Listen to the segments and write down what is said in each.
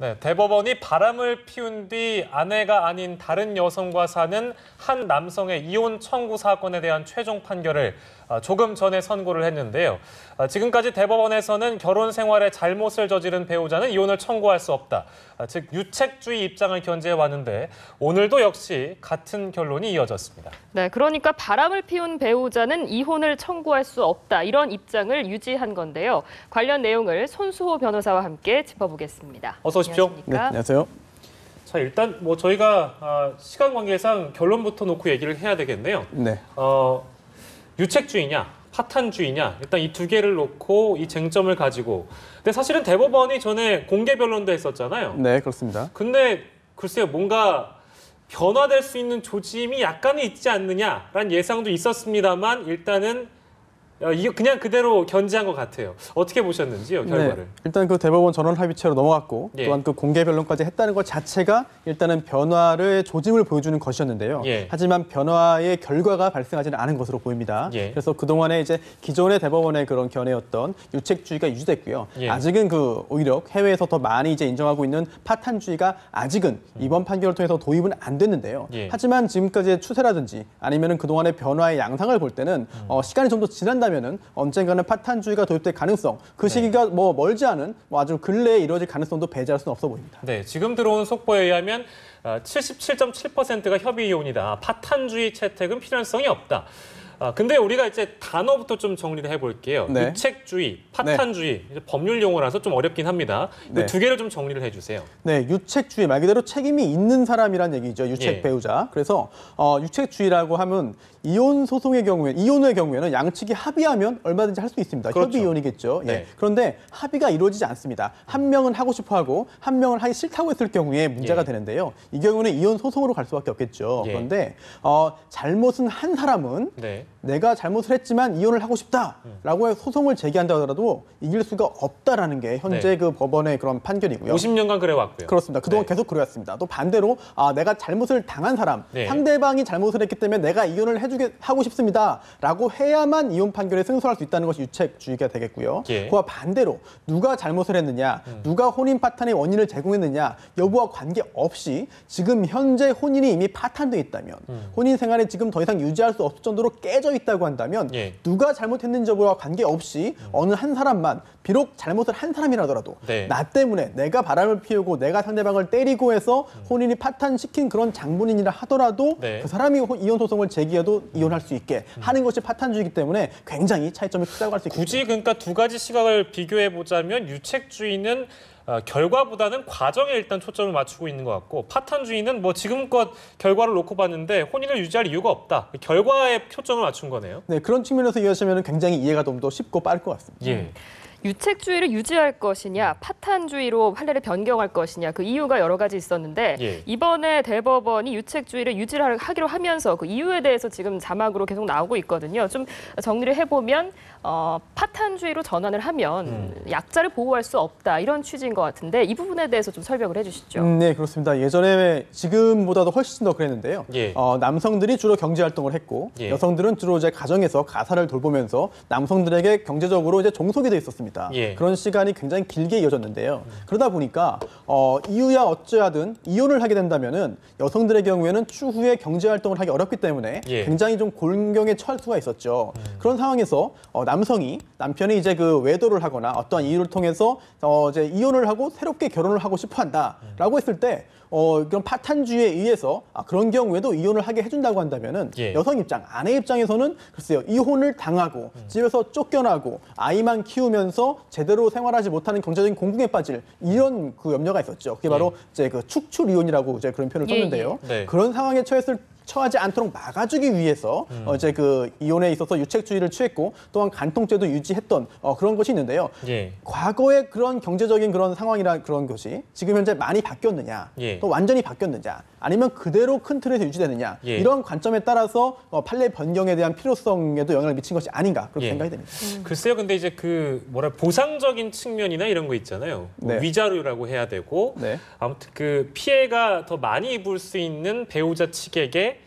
네, 대법원이 바람을 피운 뒤 아내가 아닌 다른 여성과 사는 한 남성의 이혼 청구 사건에 대한 최종 판결을 조금 전에 선고를 했는데요. 지금까지 대법원에서는 결혼 생활에 잘못을 저지른 배우자는 이혼을 청구할 수 없다. 즉 유책주의 입장을 견지해 왔는데 오늘도 역시 같은 결론이 이어졌습니다. 네, 그러니까 바람을 피운 배우자는 이혼을 청구할 수 없다. 이런 입장을 유지한 건데요. 관련 내용을 손수호 변호사와 함께 짚어보겠습니다. 어서 오십시오. 네, 안녕하세요. 자, 일단 저희가 시간 관계상 결론부터 놓고 얘기를 해야 되겠네요. 네. 유책주의냐, 파탄주의냐, 일단 이 두 개를 놓고 이 쟁점을 가지고. 근데 사실은 대법원이 전에 공개 변론도 했었잖아요. 네, 그렇습니다. 근데 글쎄요, 뭔가 변화될 수 있는 조짐이 약간은 있지 않느냐라는 예상도 있었습니다만 일단은 이게 그냥 그대로 견지한 것 같아요. 어떻게 보셨는지요, 결과를? 네, 일단 그 대법원 전원 합의체로 넘어갔고 예. 또한 그 공개 변론까지 했다는 것 자체가 일단은 변화의 조짐을 보여주는 것이었는데요. 예. 하지만 변화의 결과가 발생하지는 않은 것으로 보입니다. 예. 그래서 그동안에 이제 기존의 대법원의 그런 견해였던 유책주의가 유지됐고요. 예. 아직은 그 오히려 해외에서 더 많이 이제 인정하고 있는 파탄주의가 아직은 이번 판결을 통해서 도입은 안 됐는데요. 예. 하지만 지금까지의 추세라든지 아니면은 그동안의 변화의 양상을 볼 때는 시간이 좀 더 지난다면은 언젠가는 파탄주의가 도입될 가능성, 그 시기가 뭐 멀지 않은 아주 근래에 이루어질 가능성도 배제할 수는 없어 보입니다. 네, 지금 들어온 속보에 의하면 77.7%가 협의 이혼이다. 파탄주의 채택은 필연성이 없다. 근데 우리가 이제 단어부터 좀 정리를 해볼게요. 네. 유책주의, 파탄주의, 이제 법률 용어라서 좀 어렵긴 합니다. 네. 이 두 개를 좀 정리를 해주세요. 네, 유책주의 말 그대로 책임이 있는 사람이란 얘기죠. 유책 예. 배우자. 그래서 유책주의라고 하면 이혼 소송의 경우에 이혼의 경우에는 양측이 합의하면 얼마든지 할 수 있습니다. 그렇죠. 협의 이혼이겠죠. 네. 예. 그런데 합의가 이루어지지 않습니다. 한 명은 하고 싶어하고 한 명은 하기 싫다고 했을 경우에 문제가 예. 되는데요. 이 경우는 이혼 소송으로 갈 수밖에 없겠죠. 예. 그런데 잘못은 한 사람은 네. 내가 잘못을 했지만 이혼을 하고 싶다라고 해서 소송을 제기한다 하더라도 이길 수가 없다라는 게 현재 네. 그 법원의 그런 판결이고요. 50년간 그래왔고요. 그렇습니다. 그동안 네. 계속 그래왔습니다. 또 반대로 내가 잘못을 당한 사람, 네. 상대방이 잘못을 했기 때문에 내가 이혼을 하고 싶습니다라고 해야만 이혼 판결에 승소할 수 있다는 것이 유책주의가 되겠고요. 예. 그와 반대로 누가 잘못을 했느냐, 누가 혼인 파탄의 원인을 제공했느냐 여부와 관계없이 지금 현재 혼인이 이미 파탄돼 있다면 혼인 생활에 지금 더 이상 유지할 수 없을 정도로 깨져 있다고 한다면 예. 누가 잘못했는지 여부와 관계없이 어느 한 사람만 비록 잘못을 한 사람이라더라도 네. 나 때문에 내가 바람을 피우고 내가 상대방을 때리고 해서 혼인이 파탄시킨 그런 장본인이라 하더라도 네. 그 사람이 이혼 소송을 제기해도 이혼할 수 있게 하는 것이 파탄주의이기 때문에 굉장히 차이점이 크다고 할 수 있습니다. 굳이 그러니까 두 가지 시각을 비교해 보자면 유책주의는 결과보다는 과정에 일단 초점을 맞추고 있는 것 같고 파탄주의는 뭐 지금껏 결과를 놓고 봤는데 혼인을 유지할 이유가 없다. 결과에 초점을 맞춘 거네요. 네, 그런 측면에서 이해하시면 굉장히 이해가 좀 더 쉽고 빠를 것 같습니다. 예. 유책주의를 유지할 것이냐, 파탄주의로 판례를 변경할 것이냐, 그 이유가 여러 가지 있었는데 예. 이번에 대법원이 유책주의를 유지하기로 하면서 그 이유에 대해서 지금 자막으로 계속 나오고 있거든요. 좀 정리를 해보면 파탄주의로 전환을 하면 약자를 보호할 수 없다 이런 취지인 것 같은데 이 부분에 대해서 좀 설명을 해주시죠. 네, 그렇습니다. 예전에 지금보다도 훨씬 더 그랬는데요. 예. 남성들이 주로 경제 활동을 했고 예. 여성들은 주로 이제 가정에서 가사를 돌보면서 남성들에게 경제적으로 이제 종속이 돼 있었습니다. 예. 그런 시간이 굉장히 길게 이어졌는데요. 그러다 보니까 이유야 어쩌하든 이혼을 하게 된다면은 여성들의 경우에는 추후에 경제 활동을 하기 어렵기 때문에 예. 굉장히 좀 곤경에 처할 수가 있었죠. 그런 상황에서 남편이 이제 그 외도를 하거나 어떠한 이유를 통해서 이제 이혼을 하고 새롭게 결혼을 하고 싶어한다라고 했을 때 그런 파탄주의에 의해서 그런 경우에도 이혼을 하게 해준다고 한다면은 예. 여성 입장, 아내 입장에서는 글쎄요 이혼을 당하고 집에서 쫓겨나고 아이만 키우면서 제대로 생활하지 못하는 경제적인 공궁에 빠질 이런 그 염려가 있었죠. 그게 바로 이제 그 축출 이혼이라고 이제 그런 표현을 썼는데요. 네. 그런 상황에 처하지 않도록 막아주기 위해서 이제 그 이혼에 있어서 유책주의를 취했고 또한 간통죄도 유지했던 그런 것이 있는데요. 예. 과거의 그런 경제적인 그런 상황이나 그런 것이 지금 현재 많이 바뀌었느냐, 예. 또 완전히 바뀌었느냐, 아니면 그대로 큰 틀에서 유지되느냐 예. 이런 관점에 따라서 판례 변경에 대한 필요성에도 영향을 미친 것이 아닌가 그렇게 예. 생각이 됩니다. 글쎄요, 근데 이제 그 보상적인 측면이나 이런 거 있잖아요. 뭐 네. 위자료라고 해야 되고 네. 아무튼 그 피해가 더 많이 입을 수 있는 배우자 측에게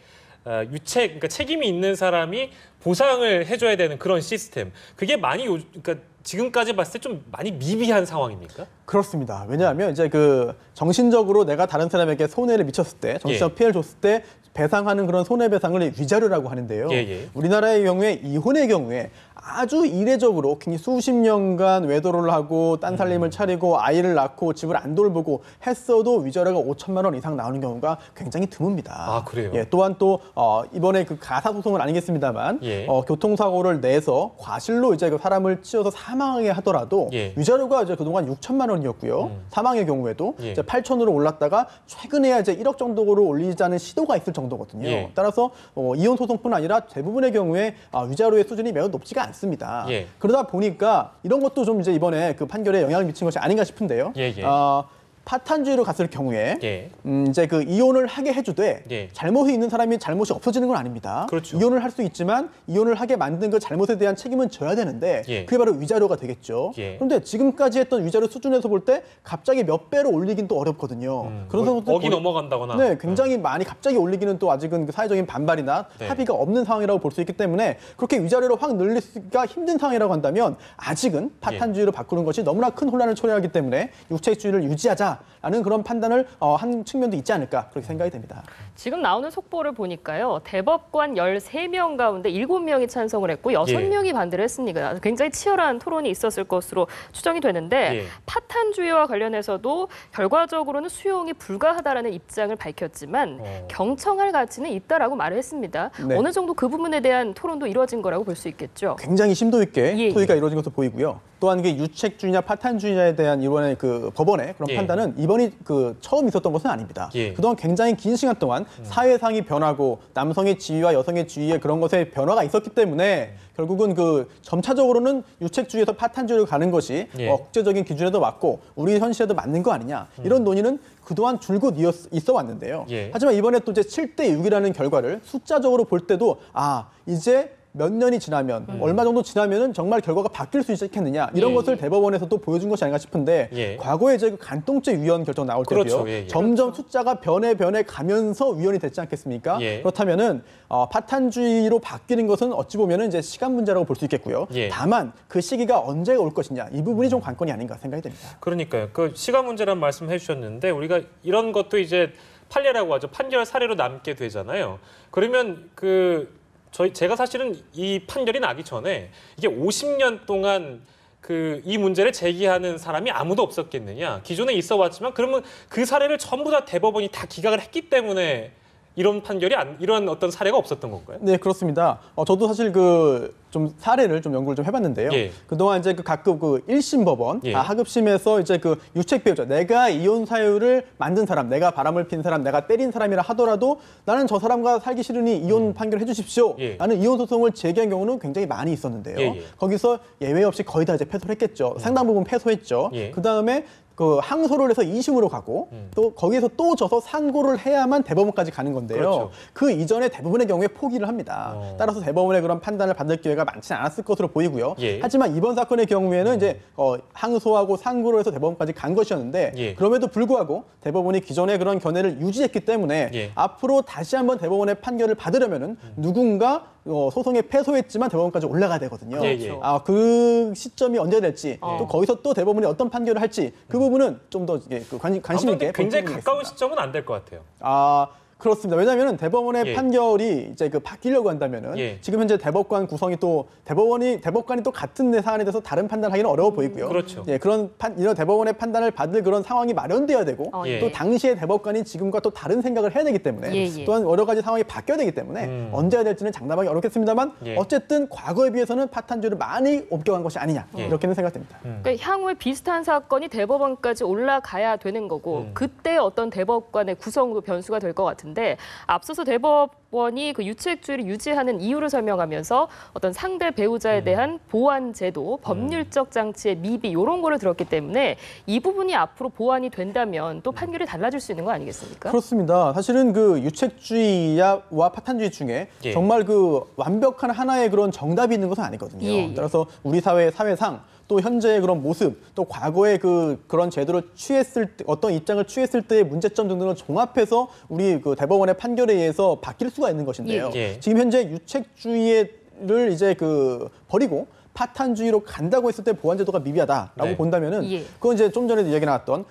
그러니까 책임이 있는 사람이 보상을 해줘야 되는 그런 시스템. 그게 많이 그러니까 지금까지 봤을 때 좀 많이 미비한 상황입니까? 그렇습니다. 왜냐하면 이제 그 정신적으로 내가 다른 사람에게 손해를 미쳤을 때, 정신적 피해를 줬을 때 배상하는 그런 손해배상을 위자료라고 하는데요. 우리나라의 경우에 이혼의 경우에 아주 이례적으로 굉장히 수십 년간 외도를 하고 딴살림을 차리고 아이를 낳고 집을 안 돌보고 했어도 위자료가 5천만 원 이상 나오는 경우가 굉장히 드뭅니다. 아, 그래요? 예, 또한 또 이번에 그 가사소송은 아니겠습니다만 교통사고를 내서 과실로 이제 그 사람을 치어서 사망하게 하더라도 위자료가 이제 그동안 6천만 원이었고요. 사망의 경우에도 이제 8천으로 올랐다가 최근에야 이제 1억 정도로 올리자는 시도가 있을 정도거든요. 따라서 이혼 소송뿐 아니라 대부분의 경우에 위자료의 수준이 매우 높지가 않습니다. 그러다 보니까 이런 것도 좀 이제 이번에 그 판결에 영향을 미친 것이 아닌가 싶은데요. 파탄주의로 갔을 경우에 이제 그 이혼을 하게 해주되 잘못이 있는 사람이 잘못이 없어지는 건 아닙니다. 그렇죠. 이혼을 할 수 있지만 이혼을 하게 만든 그 잘못에 대한 책임은 져야 되는데 그게 바로 위자료가 되겠죠. 그런데 지금까지 했던 위자료 수준에서 볼 때 갑자기 몇 배로 올리긴 또 어렵거든요. 그런 상황도 억이 넘어간다거나. 네, 굉장히 많이 갑자기 올리기는 또 아직은 그 사회적인 반발이나 합의가 없는 상황이라고 볼 수 있기 때문에 그렇게 위자료를 확 늘리기가 힘든 상황이라고 한다면 아직은 파탄주의로 바꾸는 것이 너무나 큰 혼란을 초래하기 때문에 육체주의를 유지하자라는 그런 판단을 한 측면도 있지 않을까 그렇게 생각이 됩니다. 지금 나오는 속보를 보니까요. 대법관 13명 가운데 7명이 찬성을 했고 6명이 반대를 했습니다. 굉장히 치열한 토론이 있었을 것으로 추정이 되는데 파탄주의와 관련해서도 결과적으로는 수용이 불가하다라는 입장을 밝혔지만 경청할 가치는 있다라고 말을 했습니다. 어느 정도 그 부분에 대한 토론도 이루어진 거라고 볼 수 있겠죠. 굉장히 심도 있게 토의가 이루어진 것으로 보이고요. 또한 그 유책주의냐 파탄주의냐에 대한 이번에 그 법원의 그런 판단은 이번이 그 처음 있었던 것은 아닙니다. 그동안 굉장히 긴 시간 동안 사회상이 변하고 남성의 지위와 여성의 지위에 그런 것에 변화가 있었기 때문에 결국은 그 점차적으로는 유책주의에서 파탄주의로 가는 것이 국제적인 기준에도 맞고 우리 현실에도 맞는 거 아니냐 이런 논의는 그동안 줄곧 있어 왔는데요. 하지만 이번에 또 이제 7대 6이라는 결과를 숫자적으로 볼 때도 이제 몇 년이 지나면 얼마 정도 지나면은 정말 결과가 바뀔 수 있겠느냐 이런 것을 대법원에서도 보여준 것이 아닌가 싶은데 과거에 이제 그 간통죄 위헌 결정 나올 때도요. 점점 숫자가 변해 가면서 위헌이 됐지 않겠습니까? 그렇다면은 파탄주의로 바뀌는 것은 어찌 보면은 이제 시간 문제라고 볼 수 있겠고요. 다만 그 시기가 언제 올 것이냐 이 부분이 좀 관건이 아닌가 생각이 됩니다. 그러니까요. 그 시간 문제란 말씀해 주셨는데 우리가 이런 것도 이제 판례라고 하죠. 판결 사례로 남게 되잖아요. 그러면 제가 사실은 이 판결이 나기 전에 이게 50년 동안 이 문제를 제기하는 사람이 아무도 없었겠느냐. 기존에 있어 왔지만 그러면 그 사례를 전부 다 대법원이 다 기각을 했기 때문에 이런 판결이 이런 어떤 사례가 없었던 건가요? 네, 그렇습니다. 저도 사실 좀 사례를 좀 연구를 좀 해봤는데요. 그동안 이제 각급 1심 법원, 하급심에서 이제 유책 배우자, 내가 이혼 사유를 만든 사람, 내가 바람을 핀 사람, 내가 때린 사람이라 하더라도 나는 저 사람과 살기 싫으니 이혼 판결을 해주십시오. 라는 이혼 소송을 제기한 경우는 굉장히 많이 있었는데요. 거기서 예외 없이 거의 다 이제 패소를 했겠죠. 상당 부분 패소했죠. 그 다음에 항소를 해서 2심으로 가고 또 거기에서 또 져서 상고를 해야만 대법원까지 가는 건데요. 그 이전에 대부분의 경우에 포기를 합니다. 따라서 대법원의 그런 판단을 받을 기회가 많지는 않았을 것으로 보이고요. 하지만 이번 사건의 경우에는 이제 항소하고 상고를 해서 대법원까지 간 것이었는데 그럼에도 불구하고 대법원이 기존의 그런 견해를 유지했기 때문에 앞으로 다시 한번 대법원의 판결을 받으려면은 누군가 소송에 패소했지만 대법원까지 올라가야 되거든요. 그 시점이 언제 될지 또 거기서 또 대법원이 어떤 판결을 할지 그 부분은 좀 더 관심 있게 굉장히 가까운 시점은 안 될 것 같아요. 그렇습니다. 왜냐하면 대법원의 판결이 이제 바뀌려고 한다면은 지금 현재 대법관 구성이 또 대법관이 또 같은 사안에 대해서 다른 판단하기는 어려워 보이고요. 이런 대법원의 판단을 받을 그런 상황이 마련돼야 되고 또 당시의 대법관이 지금과 또 다른 생각을 해야 되기 때문에 또한 여러 가지 상황이 바뀌어야 되기 때문에 언제 해야 될지는 장담하기 어렵겠습니다만 어쨌든 과거에 비해서는 파탄주의를 많이 옮겨간 것이 아니냐 이렇게는 생각됩니다. 그러니까 향후에 비슷한 사건이 대법원까지 올라가야 되는 거고 그때 어떤 대법관의 구성도 변수가 될 것 같은데 앞서서 대법원이 유책주의를 유지하는 이유를 설명하면서 어떤 상대 배우자에 대한 보완 제도, 법률적 장치의 미비 이런 거를 들었기 때문에 이 부분이 앞으로 보완이 된다면 또 판결이 달라질 수 있는 거 아니겠습니까? 그렇습니다. 사실은 유책주의와 파탄주의 중에 정말 완벽한 하나의 그런 정답이 있는 것은 아니거든요. 따라서 우리 사회상 또 현재의 그런 모습, 또 과거의 그런 제도를 어떤 입장을 취했을 때의 문제점 등등을 종합해서 우리 대법원의 판결에 의해서 바뀔 수가 있는 것인데요. 지금 현재 유책주의를 이제 버리고 파탄주의로 간다고 했을 때 보완제도가 미비하다라고 네. 본다면은 예. 그건 이제 좀 전에도 이야기 나왔던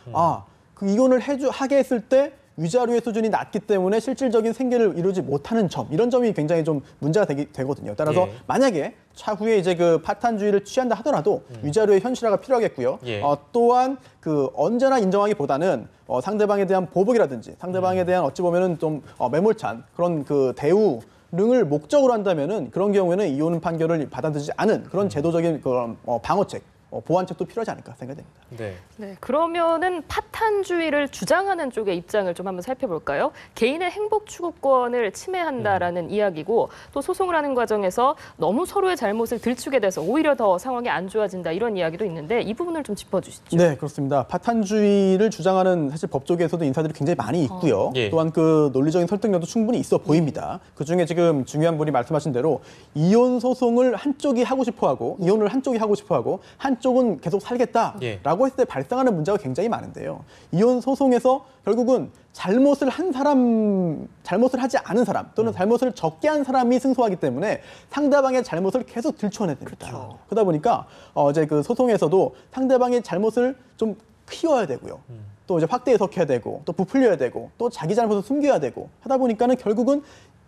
그 이혼을 하게 했을 때 위자료의 수준이 낮기 때문에 실질적인 생계를 이루지 못하는 점, 이런 점이 굉장히 좀 문제가 되거든요. 따라서 예. 만약에 차후에 이제 그 파탄주의를 취한다 하더라도 위자료의 현실화가 필요하겠고요. 예. 또한 그 언제나 인정하기보다는 상대방에 대한 보복이라든지 상대방에 대한 어찌 보면은 좀 매몰찬 그런 그 대우를 목적으로 한다면은 그런 경우에는 이혼 판결을 받아들이지 않은 그런 제도적인 그런 방어책, 보완책도 필요하지 않을까 생각됩니다. 네. 네, 그러면은 파탄주의를 주장하는 쪽의 입장을 좀 한번 살펴볼까요? 개인의 행복 추구권을 침해한다라는 이야기고 또 소송을 하는 과정에서 너무 서로의 잘못을 들추게 돼서 오히려 더 상황이 안 좋아진다 이런 이야기도 있는데 이 부분을 좀 짚어주시죠. 네, 그렇습니다. 파탄주의를 주장하는 사실 법조계에서도 인사들이 굉장히 많이 있고요. 예. 또한 그 논리적인 설득력도 충분히 있어 보입니다. 그중에 지금 중요한 분이 말씀하신 대로 이혼 소송을 한쪽이 하고 싶어하고 이혼을 한쪽이 하고 싶어하고 한쪽은 계속 살겠다라고 했을 때 발생하는 문제가 굉장히 많은데요. 이혼 소송에서 결국은 잘못을 하지 않은 사람 또는 잘못을 적게 한 사람이 승소하기 때문에 상대방의 잘못을 계속 들춰내야 됩니다. 그렇죠. 그러다 보니까 이제 그 소송에서도 상대방의 잘못을 좀 키워야 되고요. 또 이제 확대 해석해야 되고 또 부풀려야 되고 또 자기 잘못을 숨겨야 되고 하다 보니까는 결국은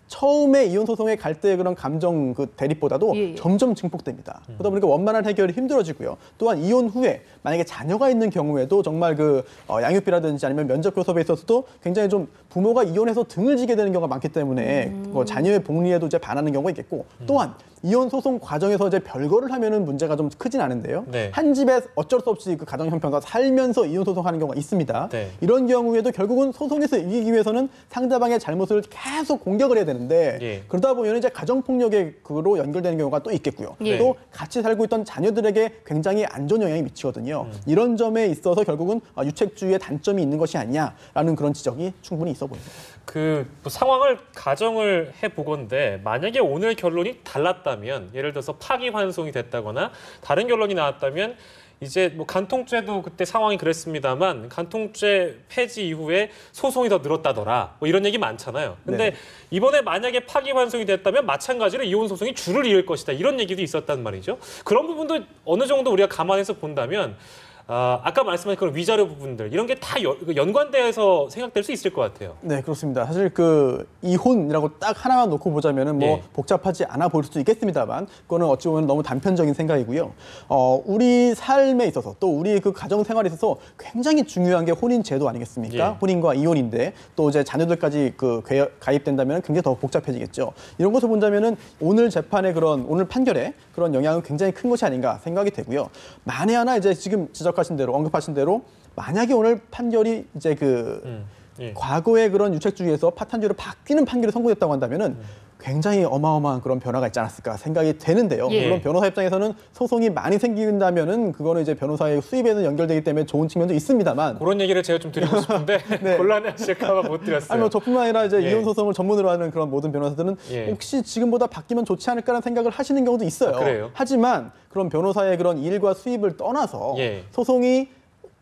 처음에 이혼 소송에 갈 때의 그런 감정 그 대립보다도 예. 점점 증폭됩니다. 그러다 보니까 원만한 해결이 힘들어지고요. 또한 이혼 후에 만약에 자녀가 있는 경우에도 정말 그 양육비라든지 아니면 면접 교섭에 있어서도 굉장히 좀 부모가 이혼해서 등을 지게 되는 경우가 많기 때문에 자녀의 복리에도 이제 반하는 경우가 있겠고 또한 이혼 소송 과정에서 이제 별거를 하면은 문제가 좀 크진 않은데요. 네. 한 집에 어쩔 수 없이 그 가정 형편과 살면서 이혼 소송하는 경우가 있습니다. 네. 이런 경우에도 결국은 소송에서 이기기 위해서는 상대방의 잘못을 계속 공격을 해야 되는데 예. 그러다 보면 이제 가정 폭력으로 연결되는 경우가 또 있겠고요. 예. 또 같이 살고 있던 자녀들에게 굉장히 안 좋은 영향이 미치거든요. 이런 점에 있어서 결국은 유책주의의 단점이 있는 것이 아니냐라는 그런 지적이 충분히 있어 보입니다. 뭐 상황을 가정을 해보건데 만약에 오늘 결론이 달랐다면 예를 들어서 파기환송이 됐다거나 다른 결론이 나왔다면 이제 뭐 간통죄도 그때 상황이 그랬습니다만 간통죄 폐지 이후에 소송이 더 늘었다더라 뭐 이런 얘기 많잖아요. 근데 네. 이번에 만약에 파기환송이 됐다면 마찬가지로 이혼 소송이 줄을 이을 것이다 이런 얘기도 있었단 말이죠. 그런 부분도 어느 정도 우리가 감안해서 본다면 아까 말씀하신 그런 위자료 부분들 이런 게 다 연관돼서 생각될 수 있을 것 같아요. 네, 그렇습니다. 사실 그 이혼이라고 딱 하나만 놓고 보자면은 뭐 예. 복잡하지 않아 보일 수도 있겠습니다만 그거는 어찌 보면 너무 단편적인 생각이고요. 우리 삶에 있어서 또 우리 그 가정 생활에 있어서 굉장히 중요한 게 혼인 제도 아니겠습니까? 예. 혼인과 이혼인데 또 이제 자녀들까지 그 가입된다면 굉장히 더 복잡해지겠죠. 이런 것을 본다면은 오늘 재판의 오늘 판결에 그런 영향은 굉장히 큰 것이 아닌가 생각이 되고요. 만에 하나 이제 지금 지적하신 대로 언급하신 대로 만약에 오늘 판결이 이제 예. 과거의 그런 유책주의에서 파탄주의로 바뀌는 판결이 선고됐다고 한다면은 굉장히 어마어마한 그런 변화가 있지 않았을까 생각이 되는데요. 예. 물론 변호사 입장에서는 소송이 많이 생긴다면은 그거는 이제 변호사의 수입에는 연결되기 때문에 좋은 측면도 있습니다만 그런 얘기를 제가 좀 드리고 싶은데 네. 곤란하실까 봐 못 드렸어요. 아니 뭐 저뿐만 아니라 이제 예. 이혼 소송을 전문으로 하는 그런 모든 변호사들은 예. 혹시 지금보다 바뀌면 좋지 않을까라는 생각을 하시는 경우도 있어요. 아, 그래요? 하지만 그런 변호사의 그런 일과 수입을 떠나서 예. 소송이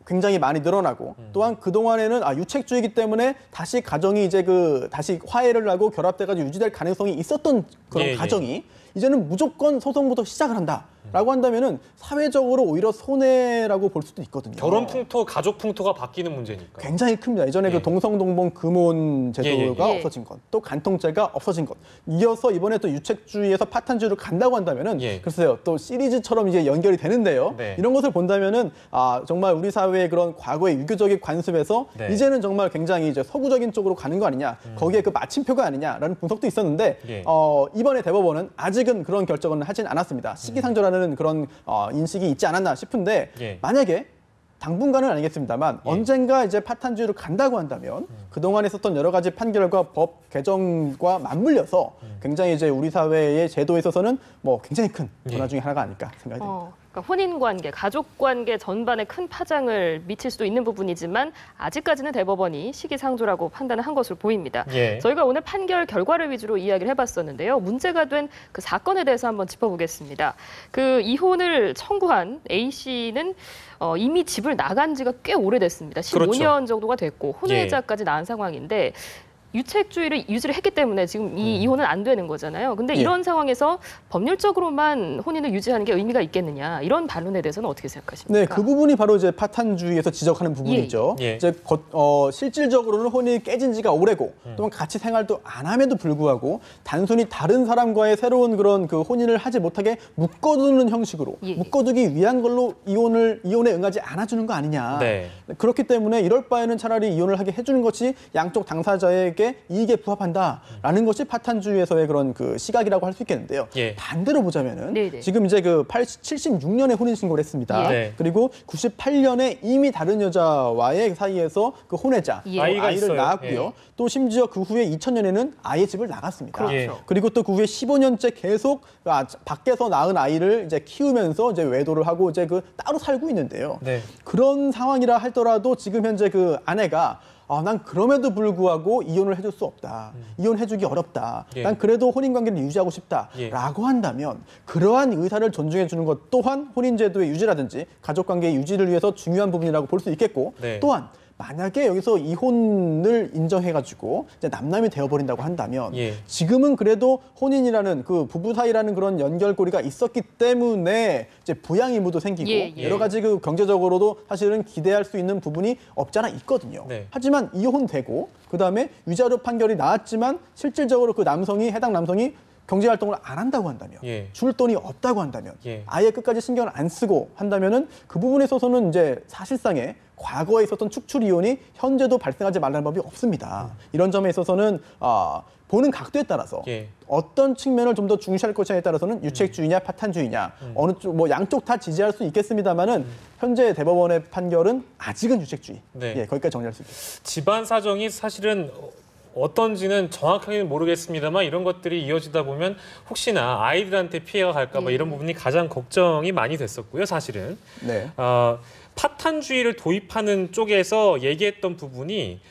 굉장히 많이 늘어나고 또한 그동안에는 유책주의이기 때문에 다시 가정이 이제 다시 화해를 하고 결합돼가지고 유지될 가능성이 있었던 그런 예, 가정이 이제는 무조건 소송부터 시작을 한다라고 한다면은 사회적으로 오히려 손해라고 볼 수도 있거든요. 결혼 풍토, 가족 풍토가 바뀌는 문제니까. 굉장히 큽니다. 이전에 예. 그 동성동본 금혼 제도가 예. 없어진 것, 또 간통죄가 없어진 것. 이어서 이번에 또 유책주의에서 파탄주의로 간다고 한다면은 예. 글쎄요, 또 시리즈처럼 이제 연결이 되는데요. 네. 이런 것을 본다면은 정말 우리 사회의 그런 과거의 유교적인 관습에서 네. 이제는 정말 굉장히 이제 서구적인 쪽으로 가는 거 아니냐, 거기에 그 마침표가 아니냐라는 분석도 있었는데 예. 이번에 대법원은 아직은 그런 결정은 하진 않았습니다. 시기상조라는 그런 인식이 있지 않았나 싶은데 예. 만약에 당분간은 아니겠습니다만 언젠가 이제 파탄주의로 간다고 한다면 그동안 있었던 여러 가지 판결과 법 개정과 맞물려서 굉장히 이제 우리 사회의 제도에 있어서는 뭐 굉장히 큰 변화 중에 하나가 아닐까 생각이 됩니다. 그러니까 혼인관계, 가족관계 전반에 큰 파장을 미칠 수도 있는 부분이지만 아직까지는 대법원이 시기상조라고 판단을 한 것으로 보입니다. 예. 저희가 오늘 판결 결과를 위주로 이야기를 해봤었는데요. 문제가 된 그 사건에 대해서 한번 짚어보겠습니다. 그 이혼을 청구한 A 씨는 이미 집을 나간 지가 꽤 오래됐습니다. 15년 그렇죠. 정도가 됐고 혼외자까지 낳은 상황인데 유책주의를 유지를 했기 때문에 지금 이 이혼은 안 되는 거잖아요. 근데 예. 이런 상황에서 법률적으로만 혼인을 유지하는 게 의미가 있겠느냐 이런 반론에 대해서는 어떻게 생각하십니까? 네, 그 부분이 바로 이제 파탄주의에서 지적하는 부분이죠. 예. 이제 실질적으로는 혼인이 깨진 지가 오래고 또는 같이 생활도 안 함에도 불구하고 단순히 다른 사람과의 새로운 그런 그 혼인을 하지 못하게 묶어두는 형식으로 예. 묶어두기 위한 걸로 이혼에 응하지 않아주는 거 아니냐. 네. 그렇기 때문에 이럴 바에는 차라리 이혼을 하게 해주는 것이 양쪽 당사자에게 이익에 부합한다라는 것이 파탄주의에서의 그런 그 시각이라고 할 수 있겠는데요. 예. 반대로 보자면은 네네. 지금 이제 그 76년에 혼인 신고를 했습니다. 예. 네. 그리고 98년에 이미 다른 여자와의 사이에서 그 혼외자 예. 아이가 아이를 있어요. 낳았고요. 예. 또 심지어 그 후에 2000년에는 아이의 집을 나갔습니다. 그렇죠. 예. 그리고 또 그 후에 15년째 계속 밖에서 낳은 아이를 이제 키우면서 이제 외도를 하고 이제 그 따로 살고 있는데요. 네. 그런 상황이라 하더라도 지금 현재 그 아내가 난 그럼에도 불구하고 이혼을 해줄 수 없다. 이혼해주기 어렵다. 예. 난 그래도 혼인관계를 유지하고 싶다라고 한다면 그러한 의사를 존중해 주는 것 또한 혼인제도의 유지라든지 가족관계의 유지를 위해서 중요한 부분이라고 볼 수 있겠고 네. 또한 만약에 여기서 이혼을 인정해가지고 이제 남남이 되어버린다고 한다면 예. 지금은 그래도 혼인이라는 그 부부 사이라는 그런 연결고리가 있었기 때문에 이제 부양 의무도 생기고 예, 예. 여러 가지 그 경제적으로도 사실은 기대할 수 있는 부분이 없잖아 있거든요. 네. 하지만 이혼되고 그다음에 위자료 판결이 나왔지만 실질적으로 그 해당 남성이 경제활동을 안 한다고 한다면 예. 줄 돈이 없다고 한다면 예. 아예 끝까지 신경을 안 쓰고 한다면은 그 부분에 있어서는 이제 사실상의 과거에 있었던 축출 이혼이 현재도 발생하지 말라는 법이 없습니다. 이런 점에 있어서는 보는 각도에 따라서 예. 어떤 측면을 좀 더 중시할 것이냐에 따라서는 유책주의냐 파탄주의냐 어느 쪽 뭐 양쪽 다 지지할 수 있겠습니다만은 현재 대법원의 판결은 아직은 유책주의. 네. 예, 거기까지 정리할 수 있겠습니다. 집안 사정이 사실은 어떤지는 정확하게는 모르겠습니다만 이런 것들이 이어지다 보면 혹시나 아이들한테 피해가 갈까 봐 이런 부분이 가장 걱정이 많이 됐었고요, 사실은. 네. 파탄주의를 도입하는 쪽에서 얘기했던 부분이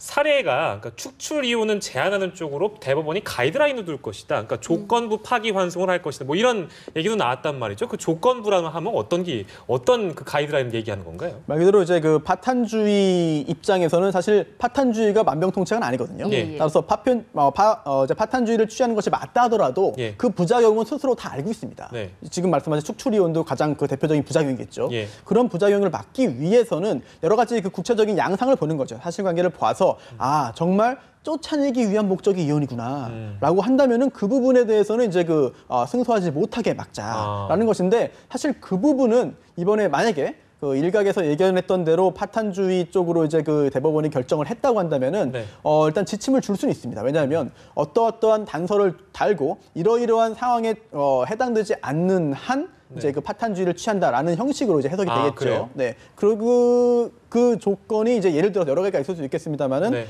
사례가 그러니까 축출 이혼은 제한하는 쪽으로 대법원이 가이드라인을 둘 것이다. 그러니까 조건부 파기 환송을 할 것이다. 뭐 이런 얘기도 나왔단 말이죠. 그 조건부라는 하면 어떤 그 가이드라인을 얘기하는 건가요? 말 그대로 이제 그 파탄주의 입장에서는 사실 파탄주의가 만병통치약은 아니거든요. 예. 따라서 이제 파탄주의를 취하는 것이 맞다 하더라도 예. 그 부작용은 스스로 다 알고 있습니다. 네. 지금 말씀하신 축출이혼도 가장 그 대표적인 부작용이겠죠. 예. 그런 부작용을 막기 위해서는 여러 가지 그 구체적인 양상을 보는 거죠. 사실관계를 봐서 정말 쫓아내기 위한 목적이 이혼이구나라고 한다면은 그 부분에 대해서는 이제 승소하지 못하게 막자라는 것인데 사실 그 부분은 이번에 만약에 그 일각에서 예견했던 대로 파탄주의 쪽으로 이제 그 대법원이 결정을 했다고 한다면은 네. 일단 지침을 줄 수는 있습니다. 왜냐하면 어떠한 단서를 달고 이러이러한 상황에 해당되지 않는 한 이제 그 파탄주의를 취한다라는 형식으로 이제 해석이 되겠죠. 그래요? 네. 그리고 그 조건이 이제 예를 들어 여러 가지가 있을 수 있겠습니다만은 네.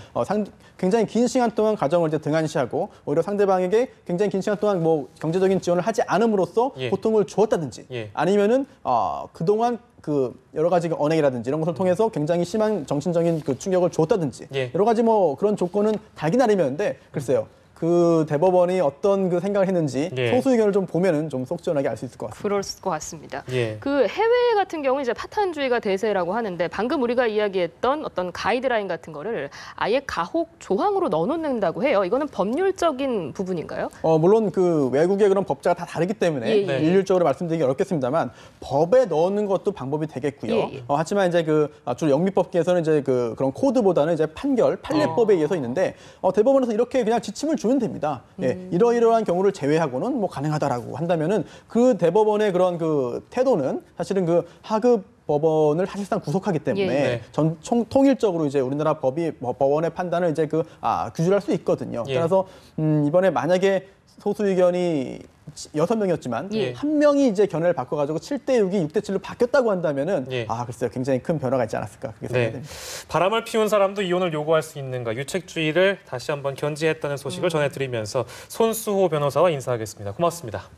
굉장히 긴 시간 동안 가정을 이제 등한시하고 오히려 상대방에게 굉장히 긴 시간 동안 뭐 경제적인 지원을 하지 않음으로써 예. 고통을 주었다든지 예. 아니면은 그동안 그 여러 가지 언행이라든지 이런 것을 통해서 굉장히 심한 정신적인 그 충격을 주었다든지 예. 여러 가지 뭐 그런 조건은 달기 나름이었는데 글쎄요. 그 대법원이 어떤 그 생각을 했는지 예. 소수 의견을 좀 보면은 좀 속 시원하게 알 수 있을 것 같습니다. 그럴 것 같습니다. 예. 그 해외 같은 경우 이제 파탄주의가 대세라고 하는데 방금 우리가 이야기했던 어떤 가이드라인 같은 거를 아예 가혹 조항으로 넣어놓는다고 해요. 이거는 법률적인 부분인가요? 물론 그 외국의 그런 법자가 다 다르기 때문에 예, 예. 일률적으로 말씀드리기 어렵겠습니다만 법에 넣는 것도 방법이 되겠고요. 예, 예. 하지만 이제 주로 영미법계에서는 이제 그런 코드보다는 이제 판례법에 의해서 있는데 대법원에서 이렇게 그냥 지침을 주면 됩니다. 예, 이러이러한 경우를 제외하고는 뭐 가능하다라고 한다면은 그 대법원의 그런 그 태도는 사실은 그 하급 법원을 사실상 구속하기 때문에 예, 네. 통일적으로 이제 우리나라 법원의 판단을 이제 규율할 수 있거든요. 예. 따라서 이번에 만약에 소수 의견이 6명이었지만 예. 한 명이 이제 견해를 바꿔가지고 7대6이 6대7로 바뀌었다고 한다면은 예. 글쎄요 굉장히 큰 변화가 있지 않았을까 그렇게 생각이 네. 됩니다. 바람을 피운 사람도 이혼을 요구할 수 있는가 유책주의를 다시 한번 견지했다는 소식을 전해드리면서 손수호 변호사와 인사하겠습니다. 고맙습니다.